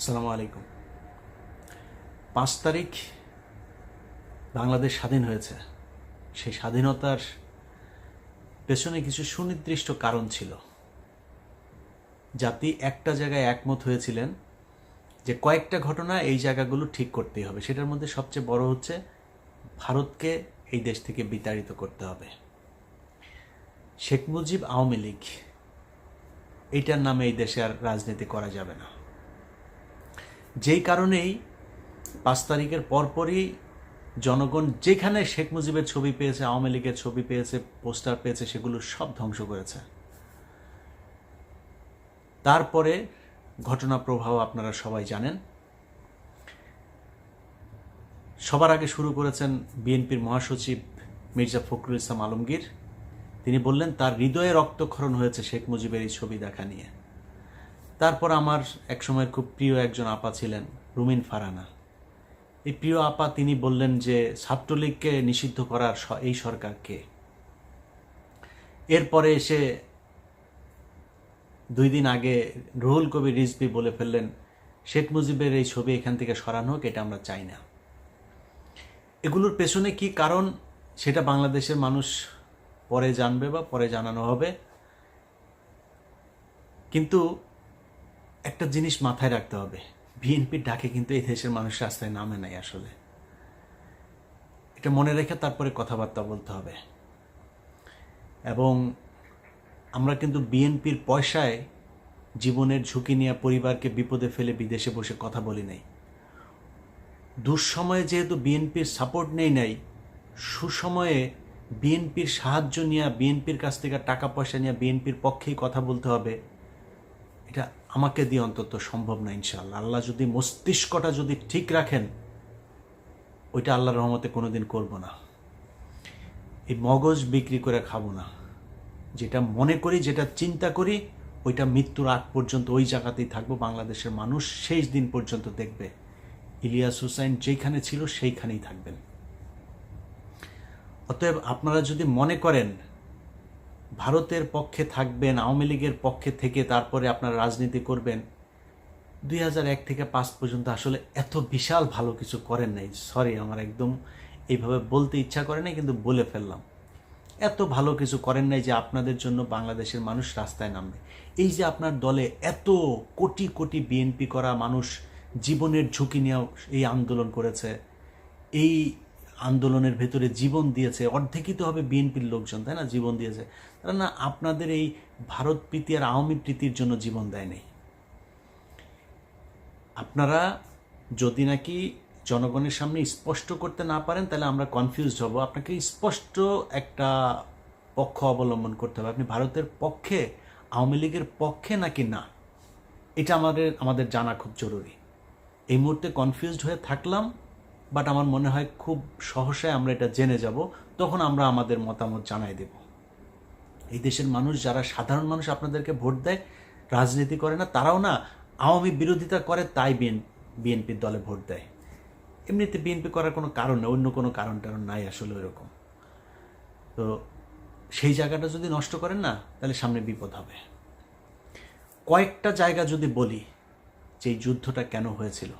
আসসালামু আলাইকুম। 5 তারিখ বাংলাদেশ স্বাধীন হয়েছে। সেই স্বাধীনতার পেছনে কিছু সুনির্দিষ্ট কারণ ছিল। জাতি একটা জায়গায় একমত হয়েছিলেন যে কয়েকটা ঘটনা এই জায়গাগুলো ঠিক করতেই হবে। সেটার মধ্যে সবচেয়ে বড় হচ্ছে ভারতকে এই দেশ থেকে বিতাড়িত করতে হবে। শেখ মুজিব আওয়ামী লীগ এইটার নামে এই দেশে আর রাজনীতি করা যাবে না। যেই কারণেই 5 তারিখের পরপরই জনগণ যেখানে শেখ মুজিবের ছবি পেয়েছে, আওয়ামী লীগের ছবি পেয়েছে, পোস্টার পেয়েছে, সেগুলো সব ধ্বংস করেছে। তারপরে ঘটনা প্রবাহ আপনারা সবাই জানেন। সবার আগে শুরু করেছেন বিএনপির মহাসচিব মির্জা ফখরুল ইসলাম আলমগীর। তিনি বললেন তার হৃদয়ে রক্তক্ষরণ হয়েছে শেখ মুজিবের এই ছবি দেখা নিয়ে। তারপর আমার একসময়ের খুব প্রিয় একজন আপা ছিলেন রুমিন ফারহানা। এই প্রিয় আপা তিনি বললেন যে ছাত্রলীগকে নিষিদ্ধ করার এই সরকারকে। এরপরে এসে 2 দিন আগে রুহুল কবির রিজভী বলে ফেললেন শেখ মুজিবের এই ছবি এখান থেকে সরানো হোক, এটা আমরা চাই না। এগুলোর পেছনে কি কারণ সেটা বাংলাদেশের মানুষ পরে জানবে বা পরে জানানো হবে। কিন্তু একটা জিনিস মাথায় রাখতে হবে, বিএনপির ডাকে কিন্তু এই দেশের মানুষ রাস্তায় নামে নাই। আসলে এটা মনে রেখে তারপরে কথাবার্তা বলতে হবে। এবং আমরা কিন্তু বিএনপির পয়সায় জীবনের ঝুঁকি নিয়ে পরিবারকে বিপদে ফেলে বিদেশে বসে কথা বলি নাই। দুঃসময়ে যেহেতু বিএনপির সাপোর্ট নেই নাই, সুসময়ে বিএনপির সাহায্য নিয়ে, বিএনপির কাছ থেকে টাকা পয়সা নিয়ে বিএনপির পক্ষেই কথা বলতে হবে। এটা আমাকে দিয়ে অন্তত সম্ভব না ইনশাআল্লাহ। আল্লাহ যদি মস্তিষ্কটা যদি ঠিক রাখেন, ওইটা আল্লাহর রহমতে কোনোদিন করব না। এই মগজ বিক্রি করে খাবো না। যেটা মনে করি, যেটা চিন্তা করি, ওইটা মৃত্যুর আগ পর্যন্ত ওই জায়গাতেই থাকবো। বাংলাদেশের মানুষ শেষ দিন পর্যন্ত দেখবে ইলিয়াস হুসাইন যেখানে ছিল সেইখানেই থাকবেন। অতএব আপনারা যদি মনে করেন ভারতের পক্ষে থাকবেন, আওয়ামী লীগের পক্ষে থেকে তারপরে আপনারা রাজনীতি করবেন, 2001 থেকে 5 পর্যন্ত আসলে এত বিশাল ভালো কিছু করেন নাই। সরি, আমার একদম এইভাবে বলতে ইচ্ছা করে নাই, কিন্তু বলে ফেললাম। এত ভালো কিছু করেন নাই যে আপনাদের জন্য বাংলাদেশের মানুষ রাস্তায় নামবে। এই যে আপনার দলে এত কোটি কোটি বিএনপি করা মানুষ জীবনের ঝুঁকি নিয়েও এই আন্দোলন করেছে, এই আন্দোলনের ভেতরে জীবন দিয়েছে। অর্ধেকই তো হবে বিএনপির লোকজন, তাই না? জীবন দিয়েছে তারা। না, আপনাদের এই ভারত প্রীতি আর আওয়ামী প্রীতির জন্য জীবন দেয় নাই। আপনারা যদি নাকি জনগণের সামনে স্পষ্ট করতে না পারেন, তাহলে আমরা কনফিউজড হব। আপনাকে স্পষ্ট একটা পক্ষ অবলম্বন করতে হবে। আপনি ভারতের পক্ষে, আওয়ামী লীগের পক্ষে নাকি না, এটা আমাদের জানা খুব জরুরি। এই মুহূর্তে কনফিউজড হয়ে থাকলাম, বাট আমার মনে হয় খুব সহসায় আমরা এটা জেনে যাব। তখন আমরা আমাদের মতামত জানাই দেব। এই দেশের মানুষ, যারা সাধারণ মানুষ আপনাদেরকে ভোট দেয়, রাজনীতি করে না, তারাও না আওয়ামী বিরোধিতা করে, তাই বিএনপির দলে ভোট দেয়। এমনিতে বিএনপি করার কোনো কারণ নেই, অন্য কোনো কারণ টারণ নাই আসলে ওইরকম। তো সেই জায়গাটা যদি নষ্ট করেন না, তাহলে সামনে বিপদ হবে। কয়েকটা জায়গা যদি বলি যে এই যুদ্ধটা কেন হয়েছিল,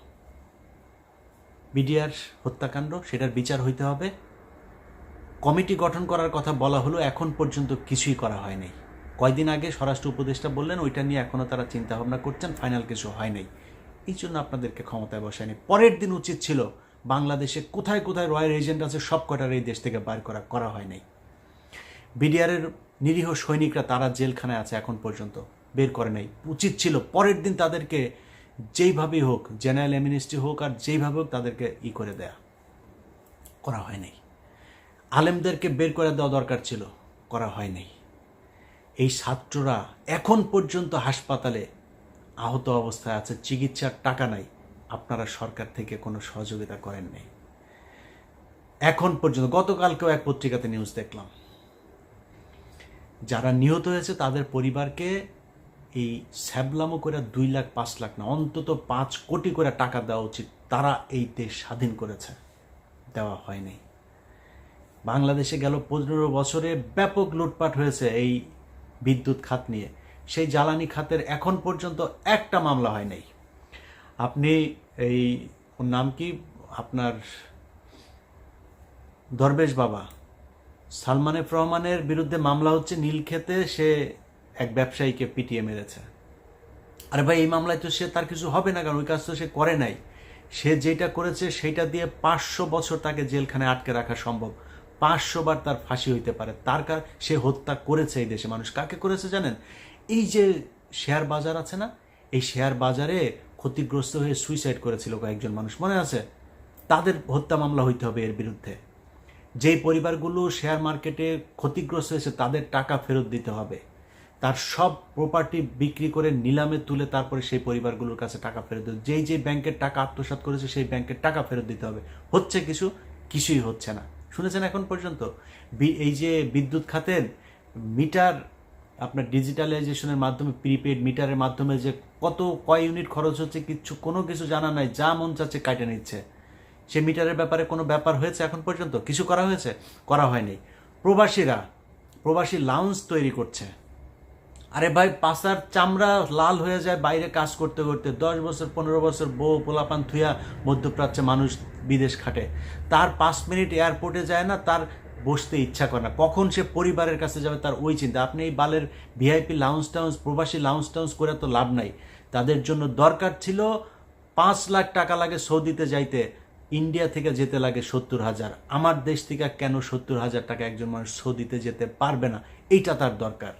বিডিআর হত্যাকাণ্ড, সেটার বিচার হইতে হবে। কমিটি গঠন করার কথা বলা হলো, এখন পর্যন্ত কিছুই করা হয়নি। কয়দিন আগে স্বরাষ্ট্র উপদেষ্টা বললেন ওইটা নিয়ে এখনও তারা চিন্তাভাবনা করছেন, ফাইনাল কিছু হয় নাই। এই জন্য আপনাদেরকে ক্ষমতায় বসায়নি। পরের দিন উচিত ছিল বাংলাদেশে কোথায় কোথায় রয়্যাল এজেন্ট আছে সব কটার এই দেশ থেকে বার করা হয় নাই। বিডিআরের নিরীহ সৈনিকরা তারা জেলখানায় আছে, এখন পর্যন্ত বের করে নাই। উচিত ছিল পরের দিন তাদেরকে যেইভাবেই হোক, জেনারেল অ্যামনেস্টি হোক আর যেইভাবে হোক, তাদেরকে করে দেয়া। করা হয় নাই। আলেমদেরকে বের করে দেওয়া দরকার ছিল, করা হয় নাই। এই ছাত্ররা এখন পর্যন্ত হাসপাতালে আহত অবস্থায় আছে, চিকিৎসার টাকা নাই। আপনারা সরকার থেকে কোনো সহযোগিতা করেন নাই এখন পর্যন্ত। গতকালকেও এক পত্রিকাতে নিউজ দেখলাম, যারা নিহত হয়েছে তাদের পরিবারকে এই স্যাবলামো করে 2 লাখ 5 লাখ না, অন্তত 5 কোটি করে টাকা দেওয়া উচিত। তারা এই দেশ স্বাধীন করেছে, দেওয়া হয়নি। বাংলাদেশে গেল 15 বছরে ব্যাপক লুটপাট হয়েছে এই বিদ্যুৎ খাত নিয়ে। সেই জ্বালানি খাতের এখন পর্যন্ত একটা মামলা হয় নাই। আপনি এই ওর নাম কি আপনার দরবেশ বাবা সালমান এফ রহমানের বিরুদ্ধে মামলা হচ্ছে নীলক্ষেতে, সে এক ব্যবসায়ীকে পিটিয়ে মেরেছে। আরে ভাই, এই মামলায় তো সে তার কিছু হবে না, কারণ ওই কাজ তো সে করে নাই। সে যেটা করেছে সেইটা দিয়ে 500 বছর তাকে জেলখানে আটকে রাখা সম্ভব, 500 বার তার ফাঁসি হইতে পারে। তার সে হত্যা করেছে এই দেশে। মানুষ কাকে করেছে জানেন? এই যে শেয়ার বাজার আছে না, এই শেয়ার বাজারে ক্ষতিগ্রস্ত হয়ে সুইসাইড করেছিল কয়েকজন মানুষ, মনে আছে? তাদের হত্যা মামলা হইতে হবে এর বিরুদ্ধে। যেই পরিবারগুলো শেয়ার মার্কেটে ক্ষতিগ্রস্ত হয়েছে তাদের টাকা ফেরত দিতে হবে। তার সব প্রপার্টি বিক্রি করে নিলামে তুলে তারপরে সেই পরিবারগুলোর কাছে টাকা ফেরত দিতে, যেই ব্যাংকের টাকা আত্মসাৎ করেছে সেই ব্যাংকের টাকা ফেরত দিতে হবে। হচ্ছে কিছুই হচ্ছে না। শুনেছেন এখন পর্যন্ত? এই যে বিদ্যুৎ খাতের মিটার আপনার ডিজিটালাইজেশনের মাধ্যমে, প্রিপেড মিটারের মাধ্যমে যে কয় ইউনিট খরচ হচ্ছে কোনো কিছু জানা নাই, যা মন চাচ্ছে কাটে নিচ্ছে। সে মিটারের ব্যাপারে কোনো ব্যাপার হয়েছে এখন পর্যন্ত? কিছু করা হয়েছে? করা হয়নি। প্রবাসী লাউঞ্জ তৈরি করছে। আরে ভাই, পাছার চামড়া লাল হয়ে যায় বাইরে কাজ করতে করতে। 10 বছর 15 বছর বউ পোলাপান থুয়া মধ্যপ্রাচ্যে মানুষ বিদেশ খাটে, তার 5 মিনিট এয়ারপোর্টে যায় না, তার বসতে ইচ্ছা করে না। কখন সে পরিবারের কাছে যাবে তার ওই চিন্তা। আপনি এই বালের ভিআইপি লাউঞ্জ টাউন্স, প্রবাসী লাউঞ্জ টাউন্স করে তো লাভ নাই। তাদের জন্য দরকার ছিল 5 লাখ টাকা লাগে সৌদিতে যাইতে, ইন্ডিয়া থেকে যেতে লাগে 70,000। আমার দেশ থেকে কেন 70,000 টাকা একজন মানুষ সৌদিতে যেতে পারবে না? এইটা তার দরকার।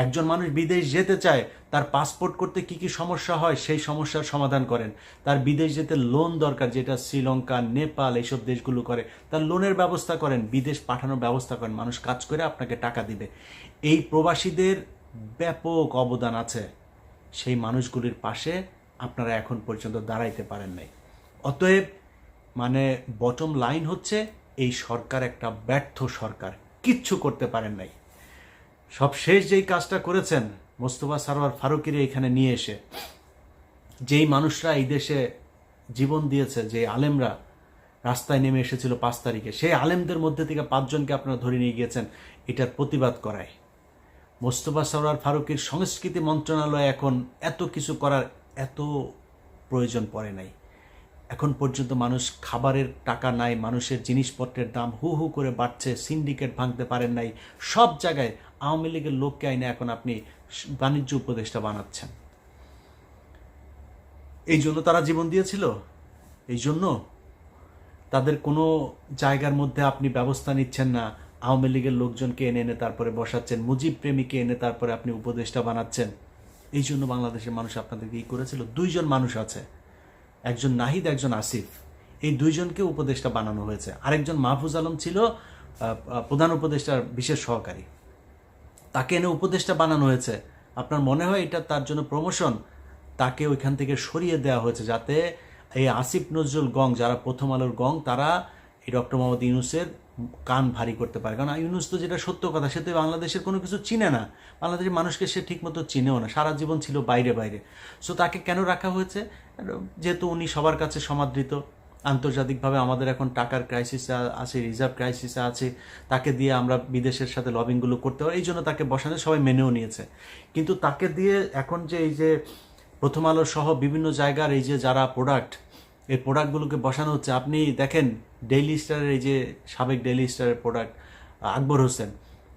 একজন মানুষ বিদেশ যেতে চায়, তার পাসপোর্ট করতে কি কি সমস্যা হয় সেই সমস্যার সমাধান করেন। তার বিদেশ যেতে লোন দরকার, যেটা শ্রীলঙ্কা, নেপাল এইসব দেশগুলো করে, তার লোনের ব্যবস্থা করেন, বিদেশ পাঠানোর ব্যবস্থা করেন। মানুষ কাজ করে আপনাকে টাকা দিবে। এই প্রবাসীদের ব্যাপক অবদান আছে, সেই মানুষগুলির পাশে আপনারা এখন পর্যন্ত দাঁড়াইতে পারেন নাই। অতএব বটম লাইন হচ্ছে, এই সরকার একটা ব্যর্থ সরকার, কিচ্ছু করতে পারেন নাই। সবশেষ যেই কাজটা করেছেন, মোস্তফা সরওয়ার ফারুকীরে এখানে নিয়ে এসে, যেই মানুষরা এই দেশে জীবন দিয়েছে, যে আলেমরা রাস্তায় নেমে এসেছিল 5 তারিখে, সেই আলেমদের মধ্যে থেকে 5 জনকে আপনারা ধরে নিয়ে গিয়েছেন এটার প্রতিবাদ করায়। মোস্তফা সরওয়ার ফারুকীর সংস্কৃতি মন্ত্রণালয় এখন এত কিছু করার এত প্রয়োজন পড়ে নাই। এখন পর্যন্ত মানুষ খাবারের টাকা নাই, মানুষের জিনিসপত্রের দাম হু হু করে বাড়ছে, সিন্ডিকেট ভাঙতে পারেন নাই। সব জায়গায় আওয়ামী লীগের লোককে আইনে এখন আপনি বাণিজ্য উপদেষ্টা বানাচ্ছেন। এই জন্য তারা জীবন দিয়েছিল? এই জন্য তাদের কোনো জায়গার মধ্যে আপনি ব্যবস্থা নিচ্ছেন না, আওয়ামী লীগের লোকজনকে এনে এনে তারপরে বসাচ্ছেন, মুজিব প্রেমীকে এনে তারপরে আপনি উপদেষ্টা বানাচ্ছেন। এই জন্য বাংলাদেশের মানুষ আপনাদেরকে কি করেছিল? 2 জন মানুষ আছে, একজন নাহিদ, একজন আসিফ, এই 2 জনকে উপদেষ্টা বানানো হয়েছে। আরেকজন মাহফুজ আলম ছিল প্রধান উপদেষ্টার বিশেষ সহকারী, তাকে এনে উপদেষ্টা বানানো হয়েছে। আপনার মনে হয় এটা তার জন্য প্রমোশন? তাকে ওইখান থেকে সরিয়ে দেওয়া হয়েছে যাতে এই আসিফ নজরুল গং, যারা প্রথম আলোর গং, তারা এই ডক্টর মোহাম্মদ ইউনূসের কান ভারী করতে পারে। কারণ ইউনূস তো যেটা সত্য কথা, সে তো বাংলাদেশের কোনো কিছু চিনে না, বাংলাদেশের মানুষকে সে ঠিকমতো চিনেও না, সারা জীবন ছিল বাইরে। সো তাকে কেন রাখা হয়েছে? যেহেতু উনি সবার কাছে সমাদৃত, আন্তর্জাতিকভাবে আমাদের এখন টাকার ক্রাইসিসে আছে, রিজার্ভ ক্রাইসিসে আছে, তাকে দিয়ে আমরা বিদেশের সাথে লবিংগুলো করতে পারি, এই জন্য তাকে বসানো, সবাই মেনেও নিয়েছে। কিন্তু তাকে দিয়ে এখন যে এই যে প্রথম আলো সহ বিভিন্ন জায়গার এই যে যারা প্রোডাক্ট, এই প্রোডাক্টগুলোকে বসানো হচ্ছে। আপনি দেখেন ডেইলি স্টারের এই যে সাবেক ডেইলি স্টারের প্রোডাক্ট আকবর হোসেন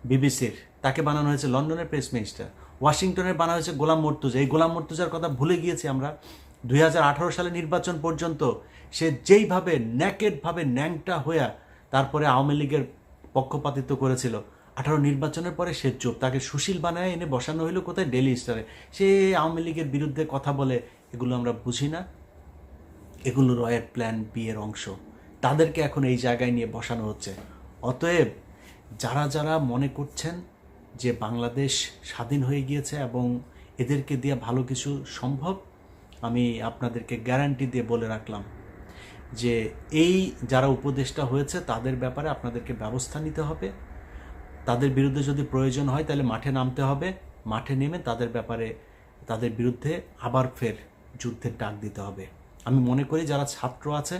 বিবিসির, তাকে বানানো হয়েছে লন্ডনের প্রেস মিনিস্টার। ওয়াশিংটনের বানানো হয়েছে গোলাম মর্তুজা। এই গোলাম মর্তুজার কথা ভুলে গিয়েছি আমরা। 2018 সালে নির্বাচন পর্যন্ত সে যেইভাবে ন্যাকেডভাবে ন্যাংটা হইয়া তারপরে আওয়ামী লীগের পক্ষপাতিত্ব করেছিল, 18 নির্বাচনের পরে সে চুপ। তাকে সুশীল বানায় এনে বসানো হইলো কোথায়? ডেইলি স্টারে। সে আওয়ামী লীগের বিরুদ্ধে কথা বলে, এগুলো আমরা বুঝি না? এগুলো রয়ের প্ল্যান বি এর অংশ। তাদেরকে এখন এই জায়গায় নিয়ে বসানো হচ্ছে। অতএব যারা মনে করছেন যে বাংলাদেশ স্বাধীন হয়ে গিয়েছে এবং এদেরকে দিয়ে ভালো কিছু সম্ভব, আমি আপনাদেরকে গ্যারান্টি দিয়ে বলে রাখলাম যে এই যারা উপদেষ্টা হয়েছে তাদের ব্যাপারে আপনাদেরকে ব্যবস্থা নিতে হবে। তাদের বিরুদ্ধে যদি প্রয়োজন হয় তাহলে মাঠে নামতে হবে, মাঠে নেমে তাদের বিরুদ্ধে আবার ফের যুদ্ধের ডাক দিতে হবে। আমি মনে করি যারা ছাত্র আছে,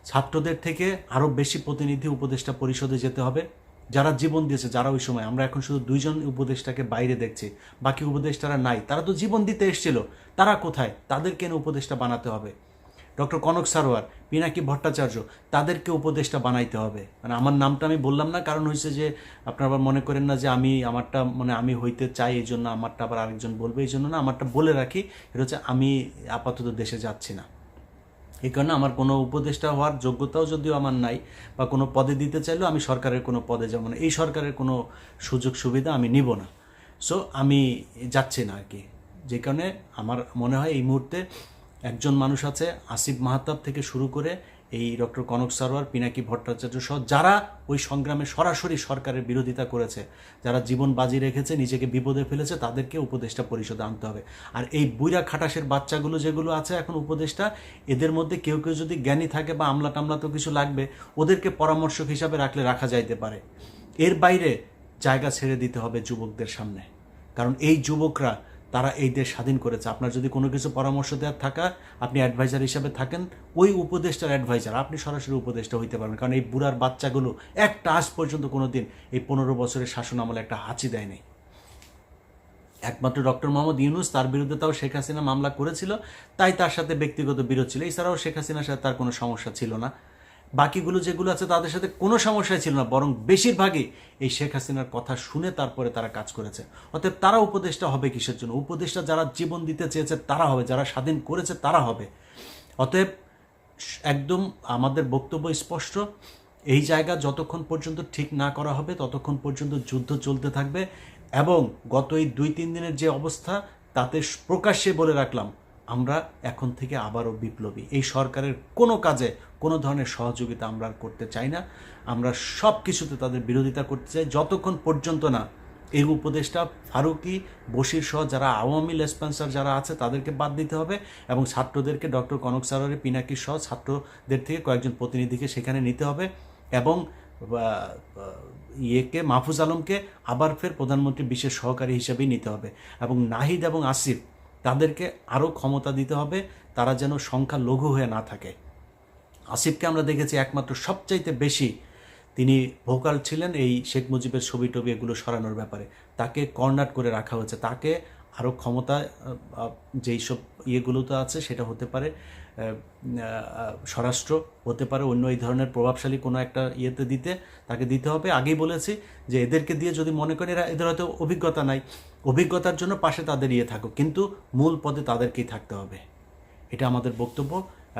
ছাত্রদের থেকে আরও বেশি প্রতিনিধি উপদেষ্টা পরিষদে যেতে হবে, যারা জীবন দিয়েছে, যারা ওই সময়, আমরা এখন শুধু 2জন উপদেষ্টাকে বাইরে দেখছি, বাকি উপদেষ্টারা নাই। তারা তো জীবন দিতে এসেছিল, তারা কোথায়? তাদেরকে এনে উপদেষ্টা বানাতে হবে। ডক্টর কনক সারোয়ার, পিনাকি ভট্টাচার্য, তাদেরকে উপদেষ্টা বানাইতে হবে। মানে আমার নামটা আমি বললাম না, কারণ হয়েছে যে আপনারা আবার মনে করেন না যে আমারটা মানে আমি হইতে চাই এই জন্য আমারটা আবার আরেকজন বলবে, এই জন্য না, আমারটা বলে রাখি। এটা হচ্ছে আমি আপাতত দেশে যাচ্ছি না, এই কারণে আমার কোনো উপদেষ্টা হওয়ার যোগ্যতাও যদিও আমার নাই, বা কোনো পদে দিতে চাইলেও আমি সরকারের কোনো পদে যাব না, এই সরকারের কোনো সুযোগ সুবিধা আমি নিব না। সো আমি যাচ্ছি না আর কি। যে কারণে আমার মনে হয় এই মুহূর্তে একজন মানুষ আছে, আসিফ মাহতাব থেকে শুরু করে এই ডক্টর কনক সারোয়ার, পিনাকি ভট্টাচার্য সহ যারা ওই সংগ্রামে সরাসরি সরকারের বিরোধিতা করেছে, যারা জীবন বাজি রেখেছে, নিজেকে বিপদে ফেলেছে, তাদেরকে উপদেষ্টা পরিষদে আনতে হবে। আর এই বুইরা খাটাসের বাচ্চাগুলো যেগুলো আছে এখন উপদেষ্টা, এদের মধ্যে কেউ কেউ যদি জ্ঞানী থাকে বা আমলা টামলা তো কিছু লাগবে, ওদেরকে পরামর্শক হিসাবে রাখা যাইতে পারে। এর বাইরে জায়গা ছেড়ে দিতে হবে যুবকদের সামনে, কারণ এই যুবকরা তারা এই দেশ স্বাধীন করেছে। আপনার যদি কোনো কিছু পরামর্শ দেওয়ার থাকা, আপনি অ্যাডভাইজার হিসাবে থাকেন, ওই উপদেষ্টার অ্যাডভাইজার, আপনি সরাসরি উপদেষ্টা হইতে পারবেন। কারণ এই বুড়ার বাচ্চাগুলো একটা আজ পর্যন্ত কোনো দিন এই 15 বছরের শাসন আমলে একটা হাঁচি দেয়নি। একমাত্র ডক্টর মোহাম্মদ ইউনূস, তার বিরুদ্ধে তাও শেখ হাসিনা মামলা করেছিল, তাই তার সাথে ব্যক্তিগত বিরোধ ছিল, এছাড়াও শেখ হাসিনার সাথে তার কোনো সমস্যা ছিল না। বাকিগুলো যেগুলো আছে তাদের সাথে কোনো সমস্যাই ছিল না, বরং বেশিরভাগই এই শেখ হাসিনার কথা শুনে তারপরে তারা কাজ করেছে। অতএব তারা উপদেষ্টা হবে কিসের জন্য? উপদেষ্টা যারা জীবন দিতে চেয়েছে তারা হবে, যারা স্বাধীন করেছে তারা হবে। অতএব একদম আমাদের বক্তব্য স্পষ্ট, এই জায়গা যতক্ষণ পর্যন্ত ঠিক না করা হবে ততক্ষণ পর্যন্ত যুদ্ধ চলতে থাকবে। এবং গত এই 2-3 দিনের যে অবস্থা, তাতে প্রকাশ্যে বলে রাখলাম, আমরা এখন থেকে আবারও বিপ্লবী। এই সরকারের কোনো কাজে কোনো ধরনের সহযোগিতা আমরা করতে চাই না, আমরা সব কিছুতে তাদের বিরোধিতা করতে চাই, যতক্ষণ পর্যন্ত না এই উপদেষ্টা ফারুকী, বশির সহ যারা আওয়ামী লেসপেন্সার যারা আছে তাদেরকে বাদ দিতে হবে, এবং ছাত্রদেরকে ডক্টর কনক সারোয়ার, পিনাকি সহ ছাত্রদের থেকে কয়েকজন প্রতিনিধিকে সেখানে নিতে হবে, এবং মাহফুজ আলমকে আবার ফের প্রধানমন্ত্রী বিশেষ সহকারী হিসেবেই নিতে হবে, এবং নাহিদ এবং আসিফ তাদেরকে আরও ক্ষমতা দিতে হবে, তারা যেন সংখ্যা লঘু হয়ে না থাকে। আসিফকে আমরা দেখেছি একমাত্র সবচাইতে বেশি তিনি ভোকাল ছিলেন এই শেখ মুজিবের ছবি টবি এগুলো সরানোর ব্যাপারে, তাকে কর্নার করে রাখা হয়েছে। তাকে আরও ক্ষমতা, যেই সব ইয়েগুলোতে আছে, সেটা হতে পারে স্বরাষ্ট্র, হতে পারে অন্য এই ধরনের প্রভাবশালী কোনো একটা ইয়েতে তাকে দিতে হবে। আগেই বলেছি যে এদেরকে দিয়ে যদি মনে করেন এদের হয়তো অভিজ্ঞতা নাই, অভিজ্ঞতার জন্য পাশে তাদের ইয়ে থাকুক, কিন্তু মূল পদে তাদেরকেই থাকতে হবে, এটা আমাদের বক্তব্য।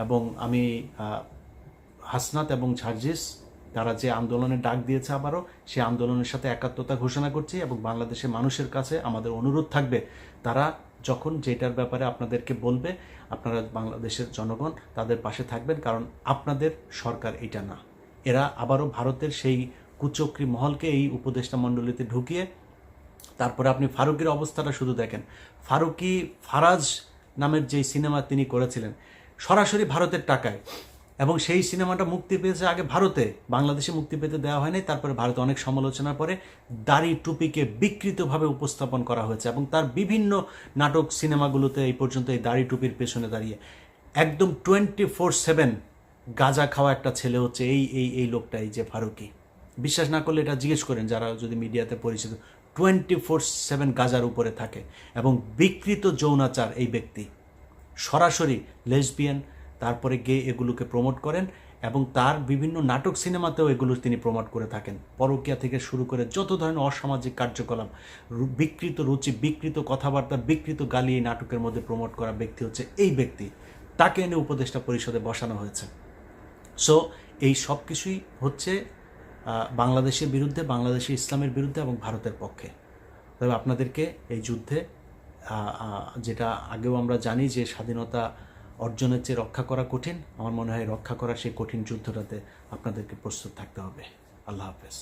এবং আমি হাসনাত এবং ঝার্জিস তারা যে আন্দোলনের ডাক দিয়েছে, আবারও সেই আন্দোলনের সাথে একাত্মতা ঘোষণা করছি, এবং বাংলাদেশের মানুষের কাছে আমাদের অনুরোধ থাকবে, তারা যখন যেটার ব্যাপারে আপনাদেরকে বলবে, আপনারা বাংলাদেশের জনগণ তাদের পাশে থাকবেন, কারণ আপনাদের সরকার এটা না। এরা আবারও ভারতের সেই কুচক্রী মহলকে এই উপদেষ্টা মণ্ডলীতে ঢুকিয়ে, তারপরে আপনি ফারুকের অবস্থাটা শুধু দেখেন। ফারাজ নামের যে সিনেমা তিনি করেছিলেন সরাসরি ভারতের টাকায়, এবং সেই সিনেমাটা মুক্তি পেয়েছে আগে ভারতে, বাংলাদেশে মুক্তি পেতে দেওয়া হয়নি। তারপরে ভারতে অনেক সমালোচনার পরে দাড়ি টুপিকে বিকৃতভাবে উপস্থাপন করা হয়েছে, এবং তার বিভিন্ন নাটক সিনেমাগুলোতে এই পর্যন্ত এই দাড়ি টুপির পেছনে দাঁড়িয়ে একদম 24/7 গাঁজা খাওয়া একটা ছেলে হচ্ছে এই লোকটা, এই যে ফারুকী। বিশ্বাস না করলে এটা জিজ্ঞেস করেন যারা যদি মিডিয়াতে পরিচিত, 24/7 গাঁজার উপরে থাকে, এবং বিকৃত যৌনাচার এই ব্যক্তি, সরাসরি লেসবিয়ান, তারপরে গে, এগুলোকে প্রমোট করেন, এবং তার বিভিন্ন নাটক সিনেমাতেও এগুলো তিনি প্রমোট করে থাকেন। পরকীয়া থেকে শুরু করে যত ধরনের অসামাজিক কার্যকলাপ, বিকৃত রুচি, বিকৃত কথাবার্তা, বিকৃত গালি এই নাটকের মধ্যে প্রমোট করা ব্যক্তি হচ্ছে এই ব্যক্তি, তাকে এনে উপদেষ্টা পরিষদে বসানো হয়েছে। সো এই সব কিছুই হচ্ছে বাংলাদেশের বিরুদ্ধে, বাংলাদেশের ইসলামের বিরুদ্ধে এবং ভারতের পক্ষে। তবে আপনাদেরকে এই যুদ্ধে, যেটা আগেও আমরা জানি যে স্বাধীনতা অর্জনের চেয়ে রক্ষা করা কঠিন, আমার মনে হয় রক্ষা করার সেই কঠিন যুদ্ধটাতে আপনাদেরকে প্রস্তুত থাকতে হবে। আল্লাহ হাফেজ।